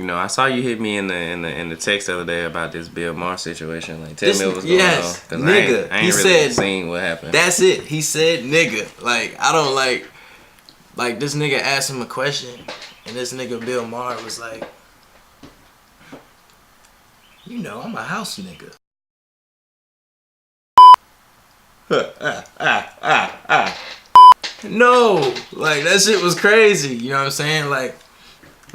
know, I saw you hit me in the text the other day about this Bill Maher situation. Like, tell me what was going on. Cause nigga. I ain't really seen what happened. That's it. He said nigga. Like, I don't like this nigga asked him a question, and this nigga Bill Maher was like, you know, I'm a house nigga. No, like that shit was crazy. You know what I'm saying? Like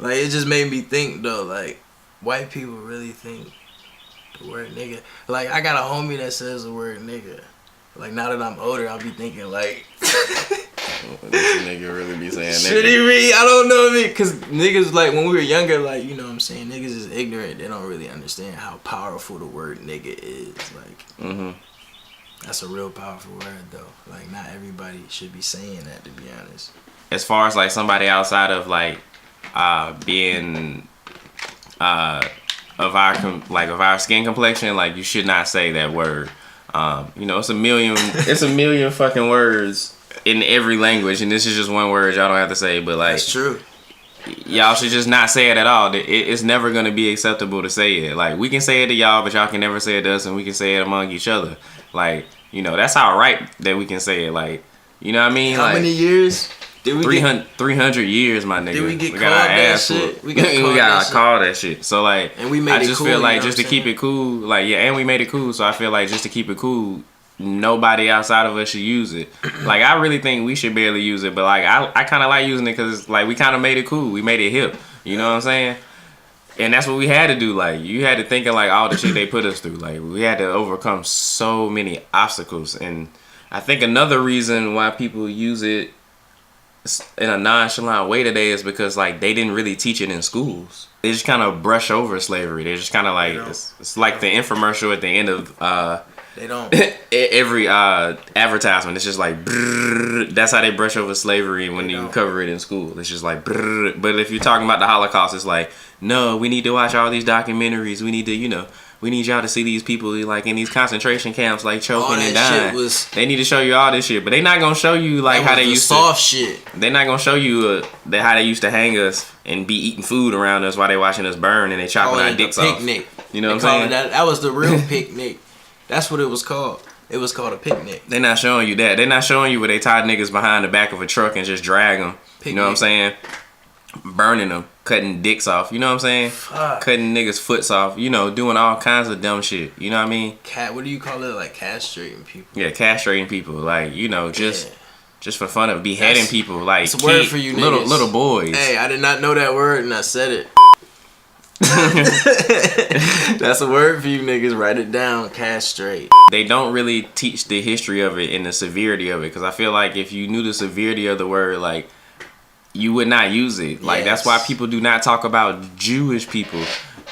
it just made me think though. Like, white people really think the word nigga. Like, I got a homie that says the word nigga. Like, now that I'm older, I'll be thinking like, this nigga really be saying nigga. Should he be? I don't know if cause niggas, like, when we were younger, like, you know what I'm saying, niggas is ignorant. They don't really understand how powerful the word nigga is. Like, that's a real powerful word though. Like, not everybody should be saying that, to be honest. As far as like somebody outside of like being of our skin complexion, like, you should not say that word. You know, it's a million fucking words in every language, and this is just one word y'all don't have to say. But like, that's true. Y'all should just not say it at all. It's never gonna be acceptable to say it. Like, we can say it to y'all, but y'all can never say it to us, and we can say it among each other. Like, you know, that's all right that we can say it. Like, you know what I mean? How many years? Did we 300 years, my nigga. Did we get called that shit? We got called that shit. So like, and we made I just cool, feel like, you know, just to keep it cool, like, yeah, and we made it cool. So I feel like, just to keep it cool, nobody outside of us should use it. Like, I really think we should barely use it, but like, I kind of like using it because like, we kind of made it cool. We made it hip. You know what I'm saying? And that's what we had to do. Like, you had to think of like all the shit they put us through. Like, we had to overcome so many obstacles. And I think another reason why people use it in a nonchalant way today is because like, they didn't really teach it in schools. They just kind of brush over slavery. They just kind of like, it's like the infomercial at the end of they don't every advertisement. It's just like, brrr. That's how they brush over slavery when you cover it in school. It's just like, brrr. But if you're talking about the Holocaust, it's like, no, we need to watch all these documentaries. We need to, you know, we need y'all to see these people like in these concentration camps, like choking and dying. They need to show you all this shit, but they not gonna show you like how they used to soft shit. They're not gonna show you how they used to hang us and be eating food around us while they watching us burn and they chopping our dicks off. Picnic. You know what I'm saying? That was the real picnic. That's what it was called. It was called a picnic. They're not showing you that. They're not showing you where they tied niggas behind the back of a truck and just drag them. Picnic. You know what I'm saying? Burning them, cutting dicks off. You know what I'm saying? Fuck. Cutting niggas' foots off. You know, doing all kinds of dumb shit. You know what I mean? What do you call it? Like, castrating people? Yeah, castrating people. Like, you know, just for fun of beheading people. Like, it's a word for you niggas. Little boys. Hey, I did not know that word and I said it. That's a word for you niggas. Write it down. Castrate. They don't really teach the history of it and the severity of it, because I feel like if you knew the severity of the word, like, you would not use it. Like, that's why people do not talk about Jewish people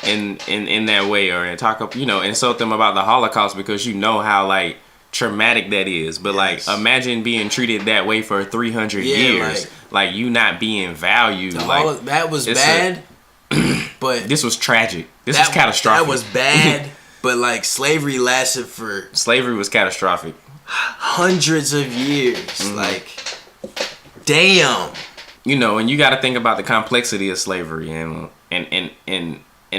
in that way, or talk, you know, insult them about the Holocaust, because you know how like traumatic that is. But like, imagine being treated that way for 300 years, like you not being valued. Like, that was bad. But this was tragic. This was catastrophic. That was bad. But like, slavery lasted for... Slavery was catastrophic. Hundreds of years. Like, damn. You know, and you got to think about the complexity of slavery and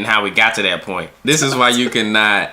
how we got to that point. This is why you cannot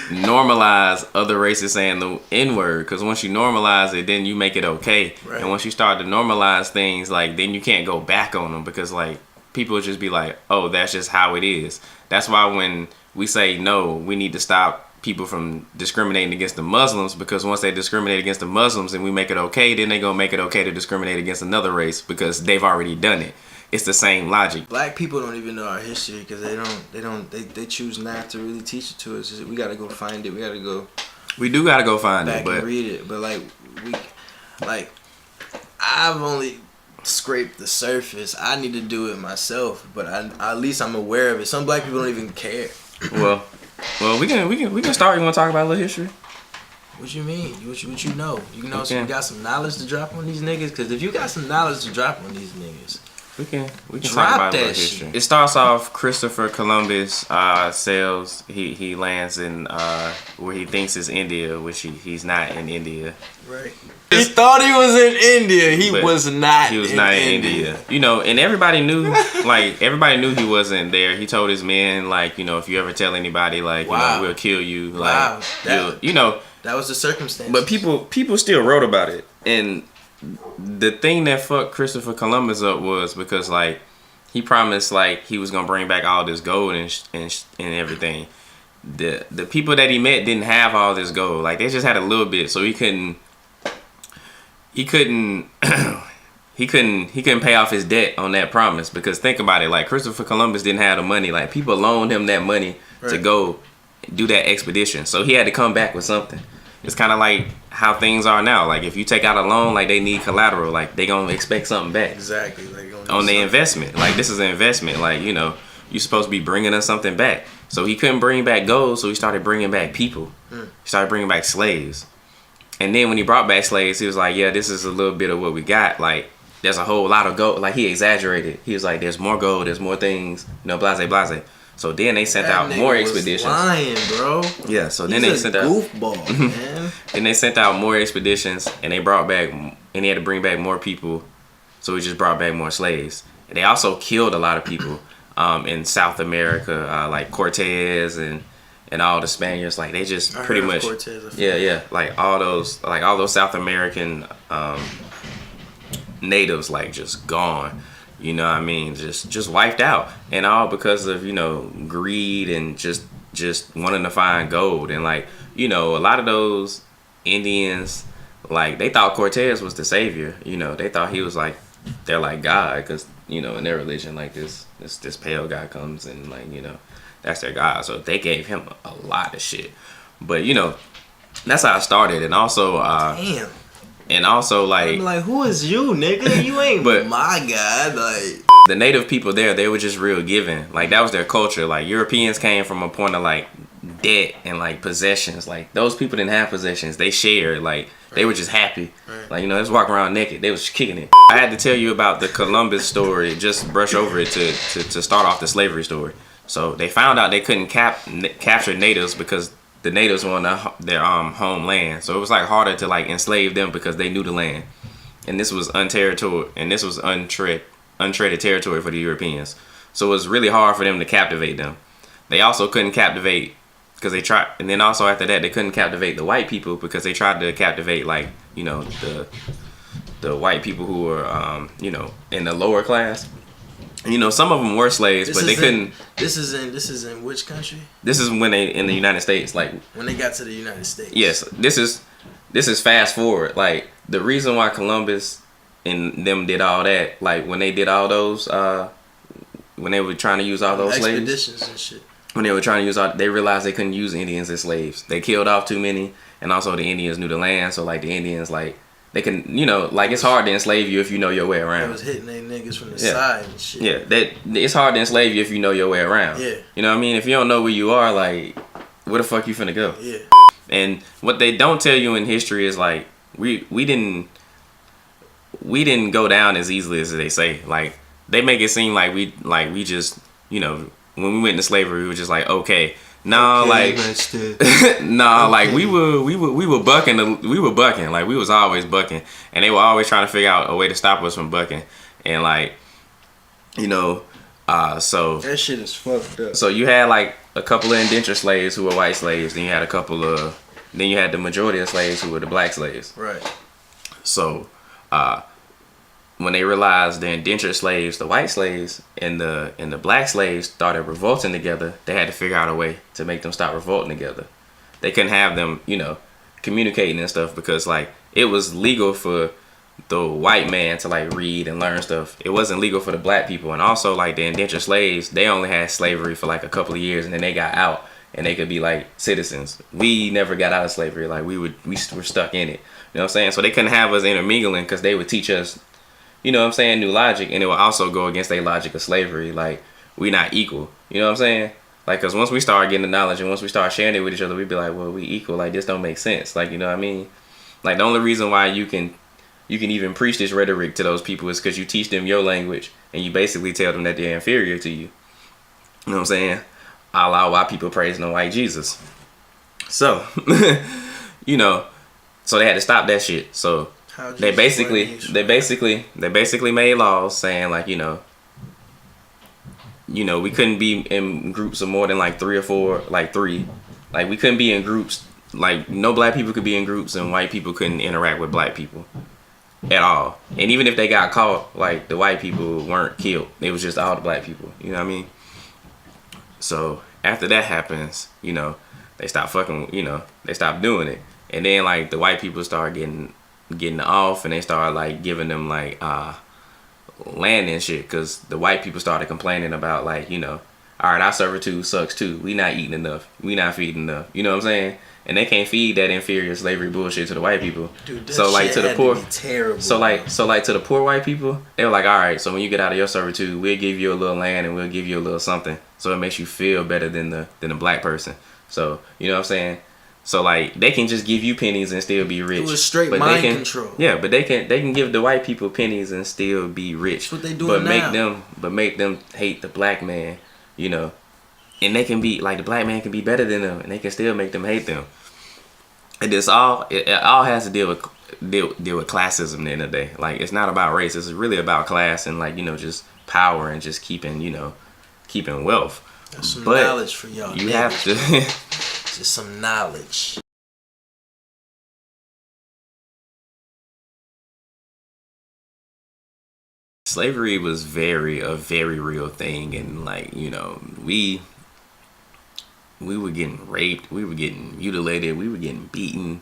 normalize other races saying the N-word, because once you normalize it, then you make it okay. Right. And once you start to normalize things, like, then you can't go back on them, because like, people will just be like, oh, that's just how it is. That's why when we say no, we need to stop people from discriminating against the Muslims, because once they discriminate against the Muslims and we make it okay, then they gonna make it okay to discriminate against another race, because they've already done it. It's the same logic. Black people don't even know our history, because they choose not to really teach it to us. We gotta go find it. We do gotta go find it, but read it. But I've only scrape the surface. I need to do it myself, but at least I'm aware of it. Some black people don't even care. Well, we can start. You want to talk about a little history? What you mean? What you know? You know, so you got some knowledge to drop on these niggas? Because if you got some knowledge to drop on these niggas, We can Drop talk about that a little history. shit. It starts off Christopher Columbus sails. He lands in where he thinks is India, which he's not in India. Right. He thought he was in India. He was not. He was not in India. You know, and everybody knew. Everybody knew he wasn't there. He told his men, like, you know, if you ever tell anybody, like, you know, we'll kill you. Like, you know, that was the circumstance. But people still wrote about it, and the thing that fucked Christopher Columbus up was because, like, he promised, like, he was gonna bring back all this gold and everything. The people that he met didn't have all this gold. Like, they just had a little bit, so he couldn't pay off his debt on that promise. Because think about it, like, Christopher Columbus didn't have the money. Like, people loaned him that money to go do that expedition, so he had to come back with something. It's kind of like how things are now. Like, if you take out a loan, like, they need collateral. Like, they gonna expect something back. Exactly. Like, on the investment. Like, this is an investment. Like, you know, you're supposed to be bringing us something back. So he couldn't bring back gold, so he started bringing back people. He started bringing back slaves. And then when he brought back slaves, he was like, yeah, this is a little bit of what we got. Like, there's a whole lot of gold. Like, he exaggerated. He was like, there's more gold, there's more things, you know, blase, blase. So then they sent out more expeditions. Lying, bro. Yeah, so then they sent out goofball, man. Then they sent out more expeditions, and they brought back, and he had to bring back more people. So he just brought back more slaves. And they also killed a lot of people in South America, like Cortez and all the Spaniards. Like, they just pretty much Cortez, like all those South American natives, like, just gone. You know what I mean? Just wiped out. And all because of, you know, greed and just wanting to find gold. And, like, you know, a lot of those Indians, like, they thought Cortez was the savior. You know, they thought he was, like, they're like God. Because, you know, in their religion, like, this pale guy comes and, like, you know, that's their God. So they gave him a lot of shit. But, you know, that's how it started. And also... Damn. And also, like... I'm like, who is you, nigga? You ain't my God. Like... The native people there, they were just real giving. Like, that was their culture. Like, Europeans came from a point of, like, debt and, like, possessions. Like, those people didn't have possessions. They shared. Like, they were just happy. Like, you know, they was walking around naked. They was kicking it. I had to tell you about the Columbus story. Just brush over it to start off the slavery story. So, they found out they couldn't capture natives because... the natives were on their homeland, so it was like harder to like enslave them because they knew the land, and this was untreaded territory for the Europeans. So it was really hard for them to captivate them. They also couldn't captivate because they tried, and then also after that they couldn't captivate the white people because they tried to captivate, like, you know, the white people who were you know, in the lower class. You know, some of them were slaves, but they couldn't. This is in which country? This is when they in the United States, like when they got to the United States. Yes, this is fast forward. Like, the reason why Columbus and them did all that, like when they did all those, when they were trying to use all those expeditions slaves and shit. When they were trying to use all, they realized they couldn't use Indians as slaves. They killed off too many, and also the Indians knew the land, so like the Indians, like, they can, you know, like, it's hard to enslave you if you know your way around. They was hitting they niggas from the side and shit. Yeah, it's hard to enslave you if you know your way around. Yeah. You know what I mean? If you don't know where you are, like, where the fuck you finna go? Yeah. And what they don't tell you in history is, like, we didn't go down as easily as they say. Like, they make it seem like we just, you know, when we went into slavery, we were just like, okay. No, like, no, like, we were bucking. Like, we was always bucking, and they were always trying to figure out a way to stop us from bucking. And, like, you know, so that shit is fucked up. So you had like a couple of indentured slaves who were white slaves. Then you had then you had the majority of slaves who were the black slaves. Right. So, when they realized the indentured slaves, the white slaves, and the black slaves started revolting together, they had to figure out a way to make them stop revolting together. They couldn't have them, you know, communicating and stuff because, like, it was legal for the white man to, like, read and learn stuff. It wasn't legal for the black people. And also, like, the indentured slaves, they only had slavery for like a couple of years, and then they got out and they could be like citizens. We never got out of slavery. Like, we were stuck in it. You know what I'm saying? So they couldn't have us intermingling because they would teach us, you know what I'm saying, new logic, and it will also go against their logic of slavery. Like, we not equal. You know what I'm saying? Like, because once we start getting the knowledge and once we start sharing it with each other, we'd be like, well, we equal. Like, this don't make sense. Like, you know what I mean? Like, the only reason why you can even preach this rhetoric to those people is because you teach them your language and you basically tell them that they're inferior to you. You know what I'm saying? A la white people praising the white Jesus. So, you know, so they had to stop that shit. So they basically made laws saying like, you know, we couldn't be in groups of more than like 3 or 4, like 3. Like we couldn't be in groups, like no black people could be in groups and white people couldn't interact with black people at all. And even if they got caught, like the white people weren't killed. It was just all the black people. You know what I mean? So after that happens, you know, they stop fucking, you know, they stop doing it. And then like the white people start getting off and they start like giving them like land and shit, because the white people started complaining about like, you know, all right, our servitude sucks too. We not eating enough. We not feeding enough. You know what I'm saying? And they can't feed that inferior slavery bullshit to the white people. Dude, that so like shit to the had poor, to be terrible. so like to the poor white people, they were like, all right, so when you get out of your servitude, we'll give you a little land and we'll give you a little something, so it makes you feel better than the black person. So you know what I'm saying? So like they can just give you pennies and still be rich. It was straight but mind they can, control. Yeah, but they can give the white people pennies and still be rich. That's what they doing now. Make them hate the black man, you know. And they can be like, the black man can be better than them and they can still make them hate them. And it all has to deal with classism at the end of the day. Like it's not about race, it's really about class and like, you know, just power and just keeping wealth. That's some knowledge for y'all. You have to just some knowledge. Slavery was a very real thing, and like, you know, we were getting raped, we were getting mutilated, we were getting beaten,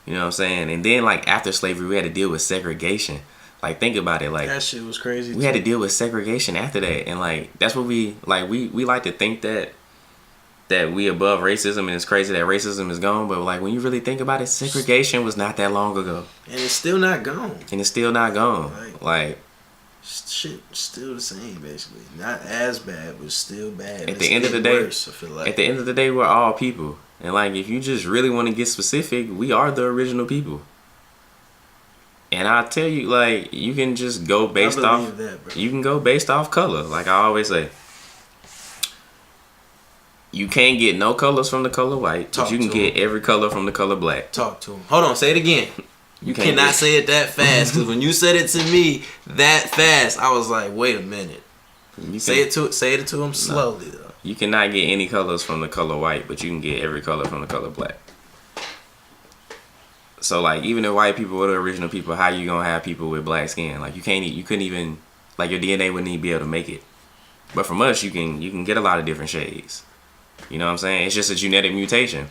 you know what I'm saying? And then like after slavery we had to deal with segregation. Like think about it, like that shit was crazy. We had to deal with segregation after that, and like that's what we like to think that we above racism and it's crazy that racism is gone, but like when you really think about it, segregation was not that long ago. And it's still not gone. Like shit still the same basically. Not as bad, but still bad. At the end of the day, worse, I feel like. At the end of the day, we're all people. And like if you just really want to get specific, we are the original people. And I tell you, like, you can just go based off that, you can go based off color. Like I always say, you can't get no colors from the color white, but you can get every color from the color black. Talk to him. Hold on, say it again. You cannot say it that fast, because when you said it to me that fast, I was like, wait a minute. Say it to him slowly though. You cannot get any colors from the color white, but you can get every color from the color black. So like even if white people were the original people, how you gonna have people with black skin? Like you couldn't even, like your DNA wouldn't even be able to make it. But from us, you can get a lot of different shades. You know what I'm saying? It's just a genetic mutation.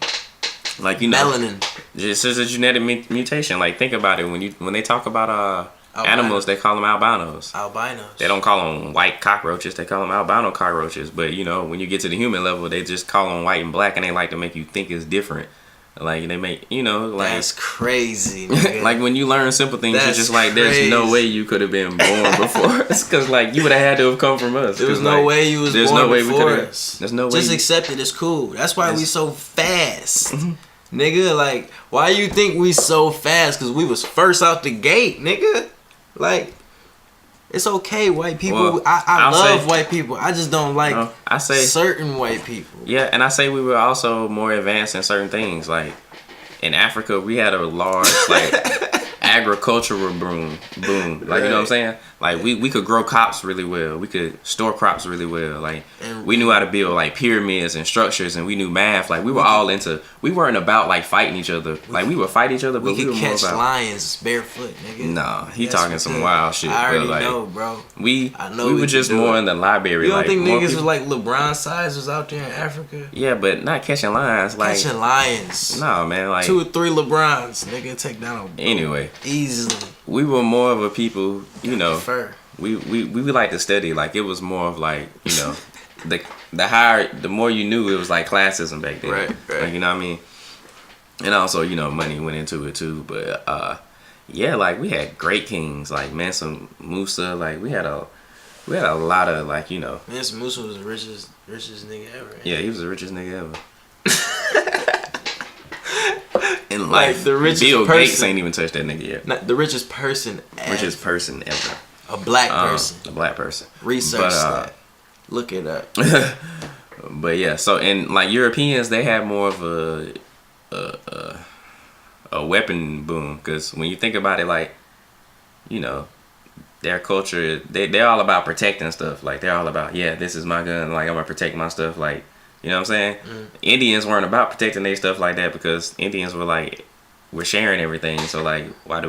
Like, you know, melanin. It's just a genetic mutation. Like think about it, when they talk about animals, they call them albinos. Albinos. They don't call them white cockroaches. They call them albino cockroaches. But you know, when you get to the human level, they just call them white and black, and they like to make you think it's different. Like they make, you know, like that's crazy. Nigga. Like when you learn simple things, it's just like there's no way you could have been born before us, because like you would have had to have come from us. There was no way you was born before us. There's no way. Just accept it. It's cool. That's why we so fast, nigga. Like why you think we so fast? Because we was first out the gate, nigga. Like. It's okay, white people. Well, I love white people. I just don't like certain white people. Yeah, and I say we were also more advanced in certain things. Like in Africa, we had a large like agricultural boom. Like you know what I'm saying? Like we could grow crops really well. We could store crops really well. Like we knew how to build like pyramids and structures, and we knew math. Like we weren't about like fighting each other. Like we would fight each other, but we could catch lions barefoot, nigga. No, he talking some wild shit. I already know, bro. We were just more in the library. You don't think niggas was like LeBron size was out there in Africa? Yeah, but not catching lions. Like catching lions. No, man. Like 2 or 3 LeBrons, nigga, take down a anyway easily. We were more of a people, you know. Fair. We like to study. Like it was more of like, you know, the more you knew, it was like classism back then. Right. Like, you know what I mean? And also, you know, money went into it too. But yeah, like we had great kings like Mansa Musa. Like we had a lot of like, you know. Mansa Musa was the richest nigga ever. Yeah, he was the richest nigga ever. in life. The richest Bill person, Gates ain't even touched that nigga yet. Not the richest person ever. Richest person ever. A black person. A black person. Research that. Look it up. But yeah, so in like Europeans, they have more of a weapon boom, because when you think about it, like, you know, their culture, they're all about protecting stuff. Like, they're all about, yeah, this is my gun, like, I'm gonna protect my stuff. Like, you know what I'm saying? Indians weren't about protecting their stuff like that, because Indians were like, we're sharing everything, so like, why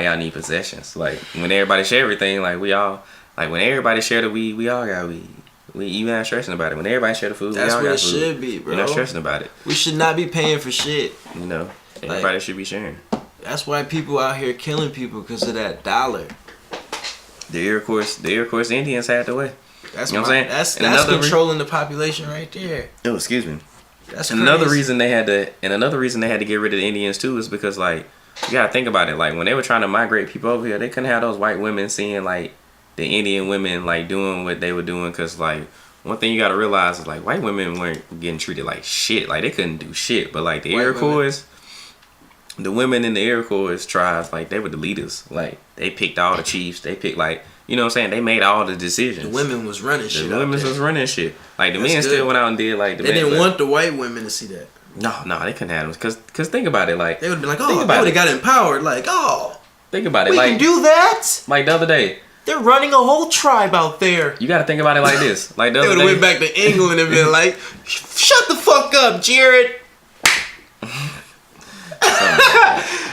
y'all need possessions? Like, when everybody share everything, like, when everybody share the weed, we all got weed. You not stressing about it. When everybody share the food, that's we all what got it food. should be, bro. You're not stressing about it. We should not be paying for shit. You know, everybody should be sharing. That's why people out here killing people, because of that dollar. The Iroquois Indians had the way. That's, you know what I'm saying? That's controlling the population right there. Oh, excuse me. That's and another reason they had to get rid of the Indians too is because, like, you gotta think about it. Like, when they were trying to migrate people over here, they couldn't have those white women seeing like the Indian women like doing what they were doing, because like, one thing you gotta realize is, like, white women weren't getting treated like shit. Like, they couldn't do shit. But like the Iroquois, the women in the Iroquois tribes, like, they were the leaders. Like, they picked all the chiefs. They picked, like, you know what I'm saying? They made all the decisions. The women was running shit. The women was running shit. Like, the men still went out and did like the. They didn't want the white women to see that. No, they couldn't have them. Cause think about it, like, they would be like, oh, they would have got empowered. Like, oh, think about it, we like, can do that. Like the other day, they're running a whole tribe out there. You got to think about it like this. Like, the they other would day, have went back to England and been like, shut the fuck up, Jared.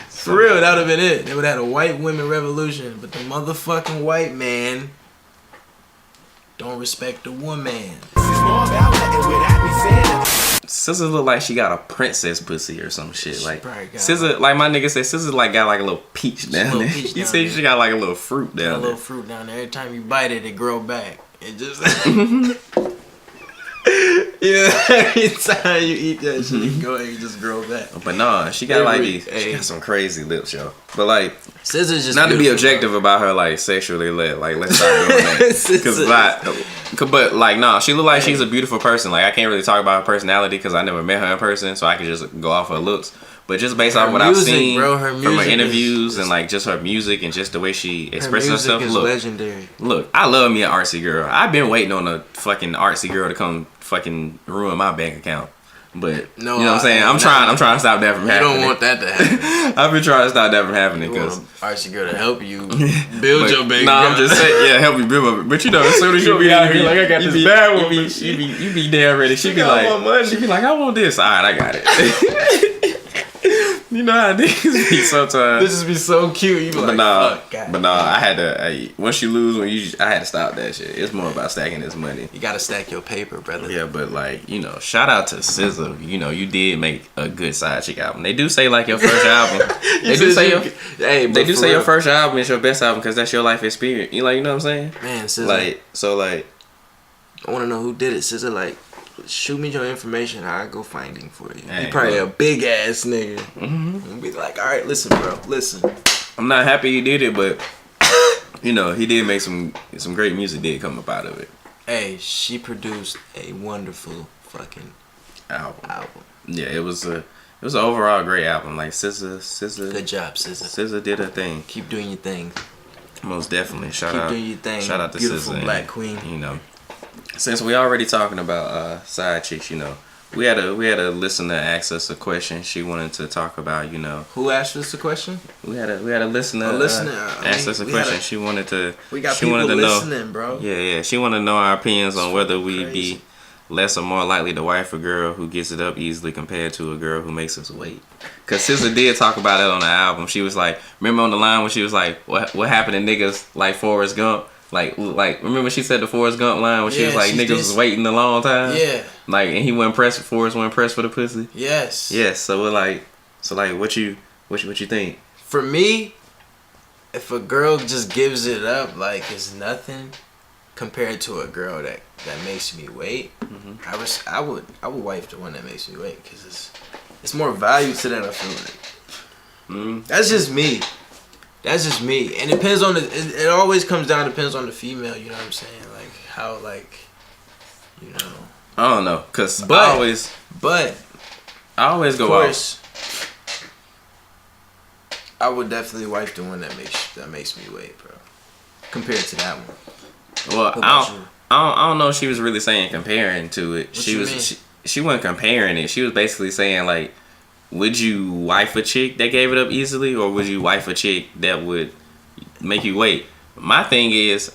For real, that would have been it. They would have had a white women revolution, but the motherfucking white man don't respect the woman. SZA look like she got a princess pussy or some shit. Like, SZA, like my nigga said, SZA like got like a little peach down there. He said she got like a little fruit down there. A little fruit down there. Every time you bite it, it grow back. It just every time you eat that shit, you go and you just grow back. But nah, she got like these. She got some crazy lips, yo. But like, SZA's just not to be objective about her, like, sexually lit. Like, let's stop doing that. But like, nah, she look like she's a beautiful person. Like, I can't really talk about her personality because I never met her in person, so I can just go off her looks. But just based off what I've seen from her interviews and like just her music and just the way she expresses herself, look, legendary. Look, I love me an artsy girl. I've been waiting on a fucking artsy girl to come fucking ruin my bank account. But no, you know what I'm saying? I'm trying to stop that from happening. You don't want that to happen. I've been trying to stop that from happening because artsy girl to help you build your bank account. Nah, I'm just saying, yeah, help me build my. But you know, as soon as you be out here like, I got this bad one, you be damn ready. She be like, I want this. All right, I got it. You know how niggas be sometimes. This just be so cute. You be like, fuck, God. But nah, I had to. Once you lose, I had to stop that shit. It's more about stacking this money. You gotta stack your paper, brother. Yeah, but like, you know, shout out to SZA. You know, you did make a good side chick album. They do say like your first album. They do say your first album is your best album because that's your life experience. You know what I'm saying? Man, SZA. Like, so like, I want to know who did it. SZA, like, shoot me your information. I'll go finding for you. Hey, you probably a big ass nigga. And be like, all right, listen, bro, listen. I'm not happy he did it, but you know, he did make some great music did come up out of it. Hey, she produced a wonderful fucking album. Yeah, it was an overall great album. Like, SZA. Good job, SZA. SZA did her thing. Keep doing your thing. Most definitely. Keep doing your thing. Shout out to beautiful SZA. Black queen. You know, since we already talking about side chicks, you know, we had a listener ask us a question. She wanted to talk about, you know, who asked us a question? We had a listener. Asked us a question. She wanted to. We got she people wanted to listening, know, bro. Yeah. She wanted to know our opinions on whether we be less or more likely to wife a girl who gets it up easily compared to a girl who makes us wait. Cause SZA did talk about it on the album. She was like, remember on the line when she was like, what happened to niggas like Forrest Gump? Like remember she said the Forrest Gump line when she was like, niggas was waiting a long time. Yeah. Like, and he wasn't pressed. Forrest wasn't pressed for the pussy. Yes. Yes. So we're like, what you think? For me, if a girl just gives it up like it's nothing compared to a girl that makes me wait, I would wife the one that makes me wait because it's more value to that. I feel like that's just me. That's just me, and it depends on it always comes down. Depends on the female. You know what I'm saying? Like how, like, you know. I don't know, cause but I always go Of off. course, I would definitely wife the one that makes me wait, bro. Compared to that one. Well, What about you? I don't know if she was really saying comparing to it. What you mean? She wasn't comparing it. She was basically saying like, would you wife a chick that gave it up easily, or would you wife a chick that would make you wait? My thing is,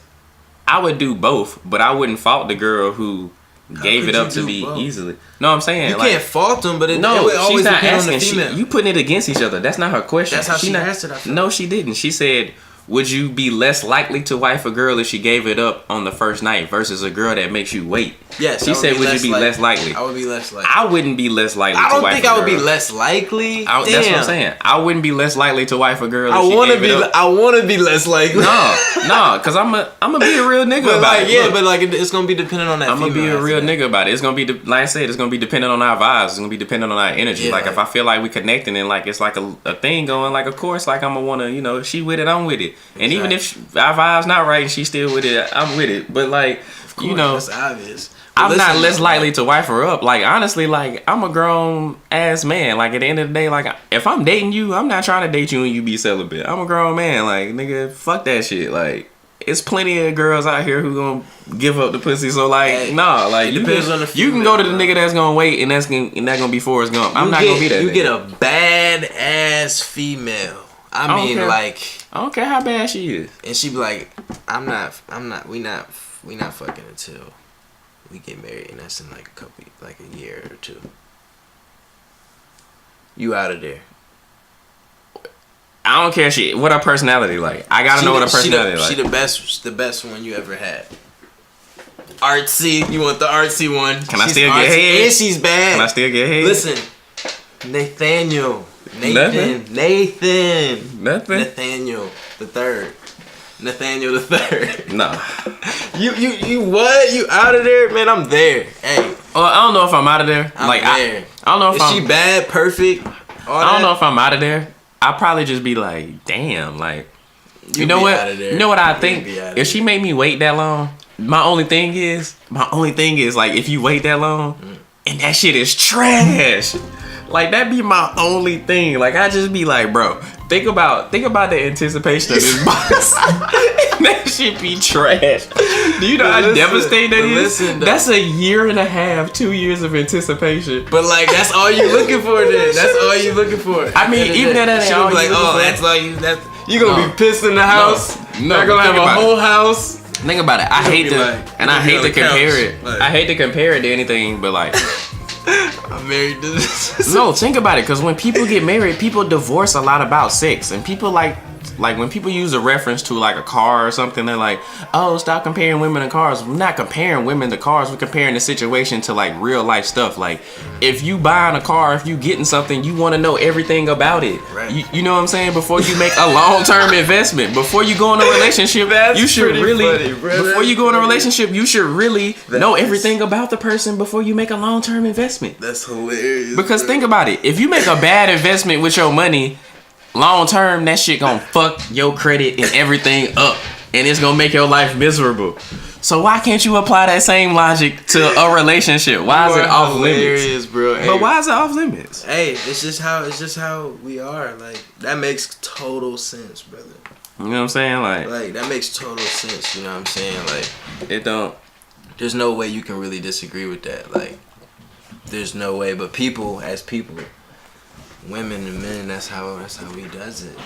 I would do both, but I wouldn't fault the girl who gave could it up you to do me both? easily. No, I'm saying You like, can't fault them, but it no, would always she's not depend on the asking. female. You putting it against each other. That's not her question. That's how she not, answered, I feel. No, she didn't. She said, would you be less likely to wife a girl if she gave it up on the first night versus a girl that makes you wait? Yes, She said, would you be less likely? I would be less likely. I wouldn't be less likely I to don't wife think a I would be girl. less likely. That's what I'm saying. I wouldn't be less likely to wife a girl if I she want to gave it be. up. I want to be less likely. No, because I'm gonna be a real nigga But about like, it. yeah, Look, but like, it's gonna be dependent on that. I'm gonna be female a real after that. nigga about it. It's gonna be, like I said, it's gonna be dependent on our vibes. It's gonna be dependent on our energy. Yeah, like, like- if I feel like we connecting and like it's like a thing going, like of course, like I'm gonna wanna, if she with it, I'm with it. And even if our vibes not right and she still with it, I'm with it. But like, That's obvious. But I'm not listen, less though, likely to wife her up. Like, honestly, like, I'm a grown ass man. Like, at the end of the day, like, if I'm dating you, I'm not trying to date you and you be celibate. I'm a grown man. Like, nigga, fuck that shit. Like, it's plenty of girls out here who gonna give up the pussy. So, like, Hey, nah. Like, it you depends can, on the you can go to the female, nigga that's gonna wait and that's gonna be Forrest Gump. I'm You not get- gonna be that You nigga. get a bad ass female. I don't mean, care. like, I don't care how bad she is. and she be like, we not fucking until we get married, and that's in like a year or two. You out of there. I don't care what her personality like. I gotta know what her personality like. She the best one you ever had. Artsy, you want the artsy one? Can I She's still get artsy, head? And she's bad. Can I still get head? Listen, Nathaniel, Nothing? Nathaniel the third. Nathaniel the third. Nah. You what? You out of there, man? I'm there. Hey, Well, I don't know if I'm out of there. I'm like there. I don't know if Is I'm. she bad? Perfect? I don't know if I'm out of there. I'll probably just be like, damn, like, you know what? You know what I think? If she made me wait that long, my only thing is like, if you wait that long and that shit is trash, like, that be my only thing. Like, I just be like, bro, think about the anticipation of this box. That shit be trash. Do you know how devastating that is? Listen, though. That's a year and a half, 2 years of anticipation. But like, that's all you looking for then. That's all you looking for. I mean, even that ain't she all gonna be you like, looking oh, for. that's all you. You gonna No. be pissed in the house. No, Not gonna think have a about it. whole house. Think about it. I gonna hate be to, like- and I you hate gonna to be on the compare couch, it. like- I hate to compare it to anything, but like, I'm married to this. no, think about it. Because when people get married, people divorce a lot about sex, and people like when people use a reference to like a car or something, they're like, oh, stop comparing women to cars. We're not comparing women to cars. We're comparing the situation to like real life stuff. Like, if you buying a car, if you getting something, you want to know everything about it. Right. You know what I'm saying? Before you make a long-term investment, before you go in a relationship, That's you should pretty really, funny, bro. before you go in a That's relationship, you should really know everything about the person before you make a long-term investment. That's hilarious. Because bro. think about it. If you make a bad investment with your money, long term, that shit gonna fuck your credit and everything up. And it's gonna make your life miserable. So why can't you apply that same logic to a relationship? Why is it off limits? Bro. Hey, But why is it off limits? Hey, it's just how we are. Like, that makes total sense, brother. You know what I'm saying? Like, that makes total sense. You know what I'm saying? Like, It don't. there's no way you can really disagree with that. Like, there's no way. But people, as people, women and men, that's how he does it.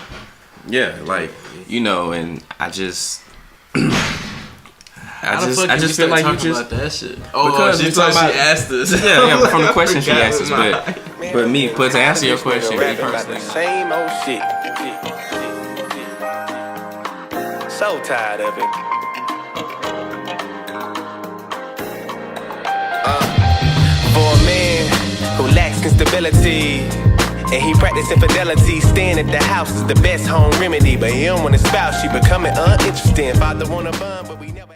Yeah, like, and I just feel like you just about that shit. Oh, because she we thought talking she about- asked us. yeah, from the question she I asked us, forgot but me, to answer your question, me Rapping about the personally, same old shit. So tired of it. For a man who lacks instability and he practice infidelity, staying at the house is the best home remedy. But he don't want a spouse, she becoming uninteresting. Father want a bun, but we never.